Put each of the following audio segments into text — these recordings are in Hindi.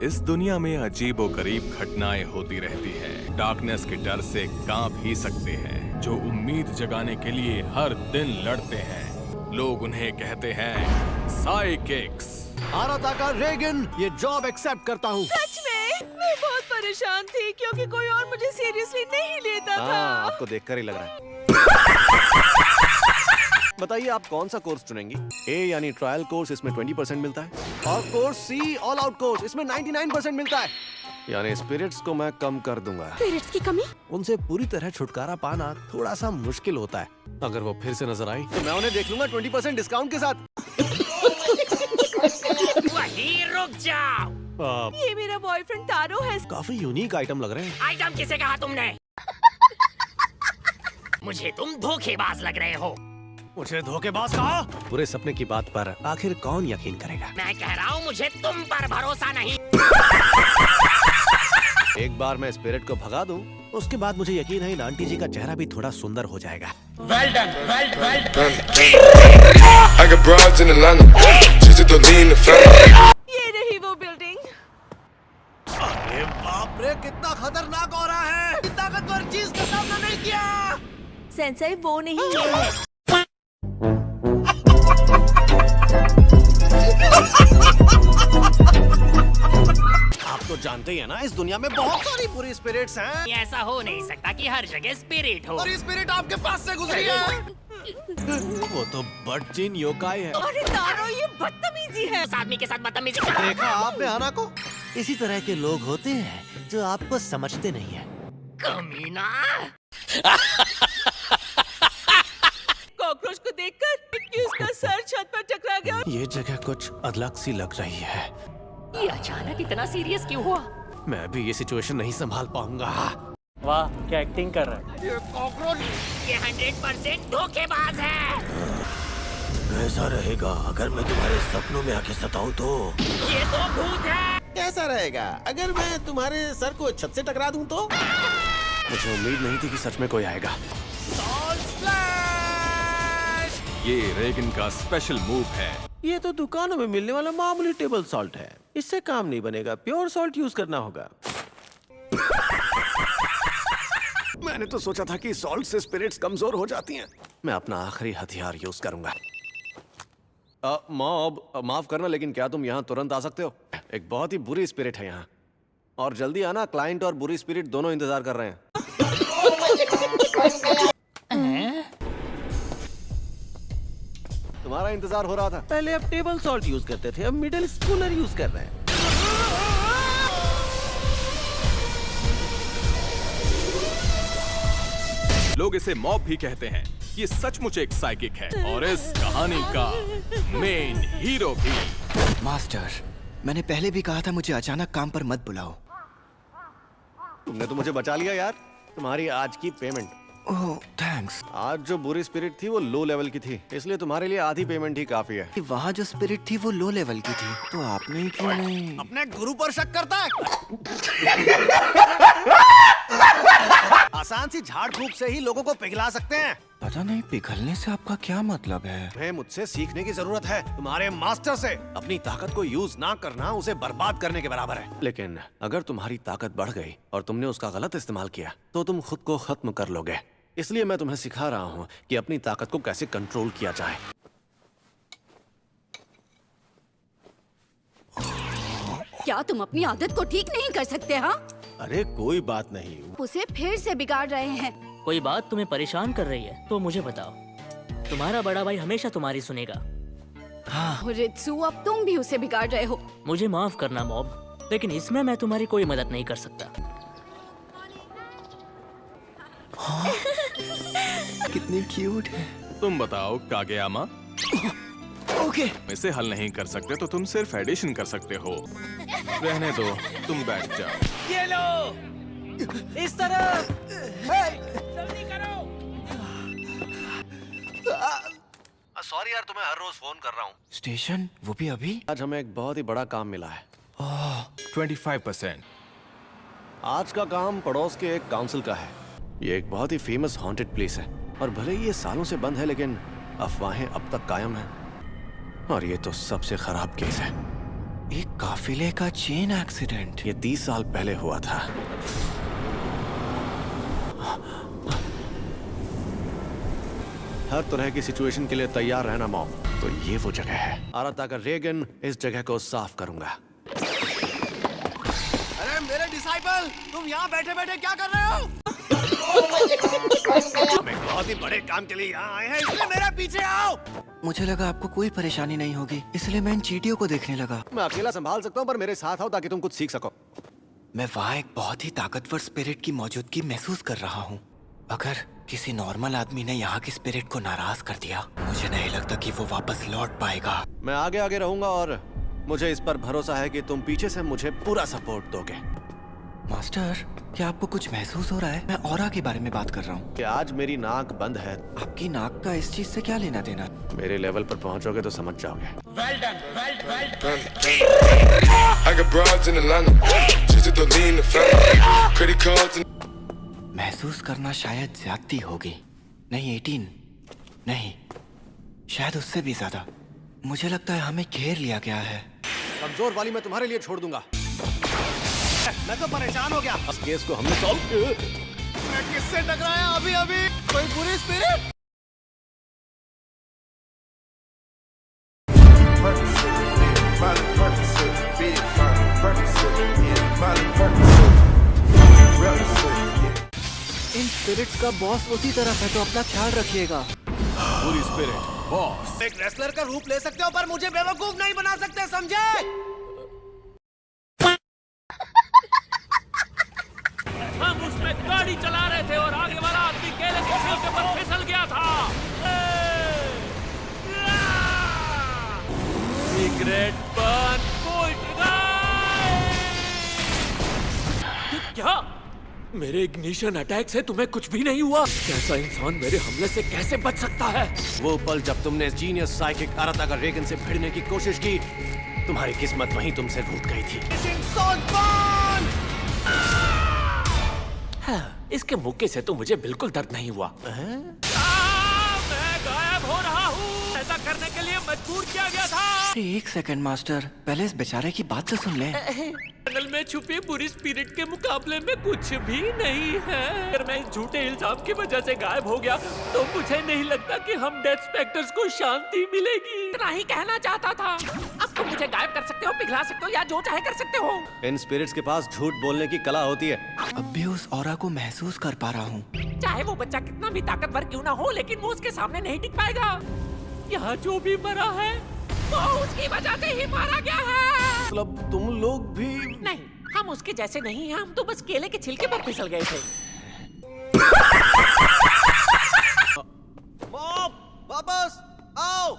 इस दुनिया में अजीबोगरीब घटनाएं होती रहती हैं। डार्कनेस के डर से कांप ही सकते हैं जो उम्मीद जगाने के लिए हर दिन लड़ते हैं। लोग उन्हें कहते हैं साइकिक्स। आराताका रेगन, ये जॉब एक्सेप्ट करता हूँ। सच में मैं बहुत परेशान थी क्योंकि कोई और मुझे सीरियसली नहीं लेता था। आपको देखकर ही लग रहा है। बताइए आप कौन सा कोर्स चुनेंगी? ए यानी ट्रायल कोर्स, इसमें 20% मिलता है, और course see all out course, इसमें 99% मिलता है। यानी स्पिरिट्स को मैं कम कर दूंगा। स्पिरिट्स की कमी? उनसे पूरी तरह छुटकारा पाना थोड़ा सा मुश्किल होता है। अगर वो फिर से नजर आई तो मैं उन्हें देख लूंगा 20% डिस्काउंट के साथ। वहीं रुक जाओ। ये मेरा बॉयफ्रेंड तारो है। काफी यूनिक आइटम लग रहे हैं। आइटम किसे कहा तुमने? मुझे तुम धोखेबाज लग रहे हो। मुझे धोखेबाज कहा? बुरे सपने की बात पर आखिर कौन यकीन करेगा? मैं कह रहा हूँ मुझे तुम पर भरोसा नहीं। एक बार मैं स्पिरिट को भगा दूं, उसके बाद मुझे यकीन है इन आंटी जी का चेहरा भी थोड़ा सुंदर हो जाएगा। Well done, well done. I got broads in Atlanta, just to lean the family. ये रही वो बिल्डिंग। अरे बाप रे, कितना खतरनाक हो रहा है। ताकतवर चीज का सामना नहीं किया। सेंसेई वो नहीं है। आप तो जानते ही हैं ना, इस दुनिया में बहुत सारी बुरी स्पिरिट्स हैं। ये ऐसा हो नहीं सकता कि हर जगह स्पिरिट हो। और ये स्पिरिट आपके पास से गुजरी है। वो तो बटचिन योकाई है। अरे तारो, ये बदतमीजी है। उस आदमी के साथ बदतमीजी। देखा आपने आना को? इसी तरह के लोग होते हैं जो आपको समझते नहीं है। कमीना। कॉकरोच को देखकर कि उसका सर छत पर टकरा गया। ये जगह कुछ अलग सी लग रही है। ये अचानक इतना सीरियस क्यों हुआ? मैं भी ये सिचुएशन नहीं संभाल पाऊंगा। वाह, क्या एक्टिंग कर रहा है। ये 100% धोखेबाज है। कैसा रहेगा अगर मैं तुम्हारे सपनों में आके सताऊं तो? ये तो भूत है। कैसा रहेगा अगर मैं तुम्हारे सर को छत से टकरा दूं तो? मुझे उम्मीद नहीं थी कि सच में कोई आएगा। ये रेगन का स्पेशल मूव है। ये तो दुकानों में मिलने वाला मामूली टेबल सॉल्ट है। इससे काम नहीं बनेगा, प्योर सॉल्ट यूज करना होगा। मैंने तो सोचा था कि सॉल्ट से स्पिरिट्स कमजोर हो जाती हैं। मैं अपना आखिरी हथियार यूज करूंगा। मॉब, माफ करना, लेकिन क्या तुम यहाँ तुरंत आ सकते हो? एक बहुत ही बुरी स्पिरिट है यहाँ, और जल्दी आना। क्लाइंट और बुरी स्पिरिट दोनों इंतजार कर रहे हैं। तुम्हारा इंतजार हो रहा था। पहले अब टेबल सॉल्ट यूज करते थे, अब मिडिल स्कूलर यूज कर रहे हैं। लोग इसे मॉब भी कहते हैं। ये सचमुच एक साइकिक है और इस कहानी का मेन हीरो भी। मास्टर, मैंने पहले भी कहा था मुझे अचानक काम पर मत बुलाओ। तुमने तो मुझे बचा लिया यार। तुम्हारी आज की पेमेंट। ओह, थैंक्स। आज जो बुरी स्पिरिट थी वो लो लेवल की थी, इसलिए तुम्हारे लिए आधी पेमेंट ही काफी है। वहाँ जो स्पिरिट थी वो लो लेवल की थी, तो आपने ही क्यों नहीं? अपने गुरु पर शक करता है। आसान सी झाड़ फूक से ही लोगों को पिघला सकते हैं। पता नहीं पिघलने से आपका क्या मतलब है? तुम्हें मुझसे सीखने की जरूरत है, तुम्हारे मास्टर से। अपनी ताकत को यूज ना करना उसे बर्बाद करने के बराबर है। लेकिन अगर तुम्हारी ताकत बढ़ गई और तुमने उसका गलत इस्तेमाल किया तो तुम खुद को खत्म कर लोगे। इसलिए मैं तुम्हें सिखा रहा हूँ कि अपनी ताकत को कैसे कंट्रोल किया जाए। क्या तुम अपनी आदत को ठीक नहीं कर सकते? हाँ, अरे कोई बात नहीं। उसे फिर से बिगाड़ रहे हैं। कोई बात तुम्हें परेशान कर रही है तो मुझे बताओ। तुम्हारा बड़ा भाई हमेशा तुम्हारी सुनेगा। रित्सु, अब तुम भी उसे बिगाड़ रहे हो। मुझे माफ करना मॉब, लेकिन इसमें मैं तुम्हारी कोई मदद नहीं कर सकता। कितनी क्यूट है। तुम बताओ कागेयामा। ओके, इसे हल नहीं कर सकते तो तुम सिर्फ एडिशन कर सकते हो। रहने दो, तुम बैठ जाओ। ये लो, इस तरफ। जल्दी करो। सॉरी यार, तुम्हें हर रोज फोन कर रहा हूँ। स्टेशन, वो भी अभी? आज हमें एक बहुत ही बड़ा काम मिला है। 25%। आज का काम पड़ोस के एक काउंसिल का है। ये एक बहुत ही फेमस हॉन्टेड प्लेस है, और भले ही ये सालों से बंद है, लेकिन अफवाहें अब तक कायम हैं। और ये तो सबसे खराब केस है। एक काफिले का चेन एक्सीडेंट। ये 30 साल पहले हुआ था। हर तरह की सिचुएशन के लिए तैयार रहना मॉम। तो ये वो जगह है। आराताका रेगन इस जगह को साफ करूंगा। अरे मेरे डिसाइपल, तुम यहाँ बैठे बैठे क्या कर रहे हो? हम एक बहुत ही बड़े काम के लिए यहाँ आए हैं, इसलिए मेरे पीछे आओ। मुझे लगा आपको कोई परेशानी नहीं होगी, इसलिए मैं इन चींटियों को देखने लगा। मैं अकेला संभाल सकता हूँ, पर मेरे साथ आओ ताकि तुम कुछ सीख सको। मैं वहाँ एक बहुत ही ताकतवर स्पिरिट की मौजूदगी महसूस कर रहा हूँ। अगर किसी नॉर्मल आदमी ने यहाँ की स्पिरिट को नाराज कर दिया, मुझे नहीं लगता कि वो वापस लौट पाएगा। मैं आगे आगे रहूंगा और मुझे इस पर भरोसा है कि तुम पीछे से मुझे पूरा सपोर्ट दोगे। मास्टर, क्या आपको कुछ महसूस हो रहा है? मैं ऑरा के बारे में बात कर रहा हूँ। कि आज मेरी नाक बंद है। आपकी नाक का इस चीज से क्या लेना देना? मेरे लेवल पर पहुंचोगे तो समझ जाओगे। I got broads in Atlanta, just to lean the family, credit cards and महसूस करना शायद ज्यादती होगी। नहीं 18, नहीं, शायद उससे भी ज्यादा। मुझे लगता है हमें घेर लिया गया है। कमजोर वाली मैं तुम्हारे लिए छोड़ दूंगा। मैं तो परेशान हो गया। इस केस को हमने सॉल्व। मैं किससे टकराया अभी अभी? कोई बुरी स्पिरिट? इन स्पिरिट्स का बॉस उसी तरफ है, तो अपना ख्याल रखिएगा। पूरी स्पिरिट बॉस। एक रेसलर का रूप ले सकते हो, पर मुझे बेवकूफ नहीं बना सकते, समझे? हम उसमें गाड़ी चला रहे थे और आगे वाला आदमी केले के छिलके पर फिसल गया था। सिगरेट बन क्या? मेरे इग्निशन अटैक से तुम्हें कुछ भी नहीं हुआ? कैसा इंसान मेरे हमले से कैसे बच सकता है? वो पल जब तुमने जीनियस साइकिक आराताका रेगन से भिड़ने की कोशिश की, तुम्हारी किस्मत वहीं तुमसे रूठ गई थी। हाँ, इसके मुक्के से तो मुझे बिल्कुल दर्द नहीं हुआ। मैं गायब हो रहा हूँ। ऐसा करने के लिए मजबूर किया गया था। एक सेकंड मास्टर, पहले इस बेचारे की बात तो सुन ले। टनल में छुपी बुरी स्पिरिट के मुकाबले में कुछ भी नहीं है। अगर मैं इस झूठे इल्जाम की वजह से गायब हो गया, तो मुझे नहीं लगता कि हम डेथ स्पेक्टर्स को शांति मिलेगी। इतना ही कहना चाहता था। अब तुम मुझे गायब कर सकते हो, पिघला सकते हो या जो चाहे कर सकते हो। इन स्पिरिट्स के पास झूठ बोलने की कला होती है। अब भी उस ऑरा को महसूस कर पा रहा हूँ। चाहे वो बच्चा कितना भी ताकतवर क्यों ना हो, लेकिन वो उसके सामने नहीं टिक पाएगा। यहाँ जो भी मरा है, वो उसकी वजह से ही मारा गया है। मतलब तुम लोग भी? नहीं, हम उसके जैसे नहीं हैं। हम तो बस केले के छिलके पर फिसल गए थे। मॉम, वापस आओ।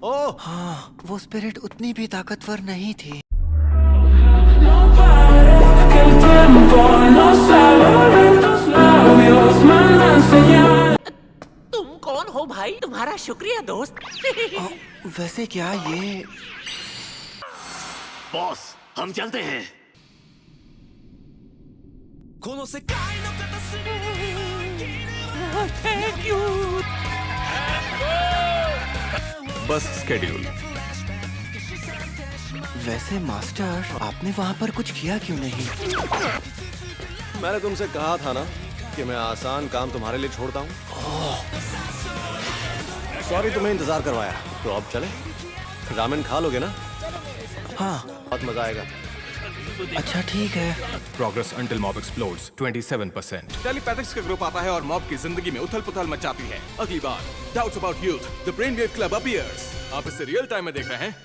ओह, हाँ, वो स्पिरिट उतनी भी ताकतवर नहीं थी। तुम कौन हो भाई? तुम्हारा शुक्रिया दोस्त। वैसे क्या ये? बॉस, हम चलते हैं। Thank you. बस स्केड्यूल। वैसे मास्टर, आपने वहाँ पर कुछ किया क्यों नहीं? मैंने तुमसे कहा था ना कि मैं आसान काम तुम्हारे लिए छोड़ता हूँ। सॉरी तुम्हें इंतजार करवाया। तो अब चले? रामेन खा लोगे ना? हाँ। बहुत मजा आएगा। अच्छा ठीक है। Progress until mob explodes 27%। टेलीपैथिक्स का ग्रुप आता है और मॉब की जिंदगी में उथल-पुथल मचाती है। अगली बार doubts about youth, the brainwave club appears. आप इसे रियल टाइम में देख रहे हैं।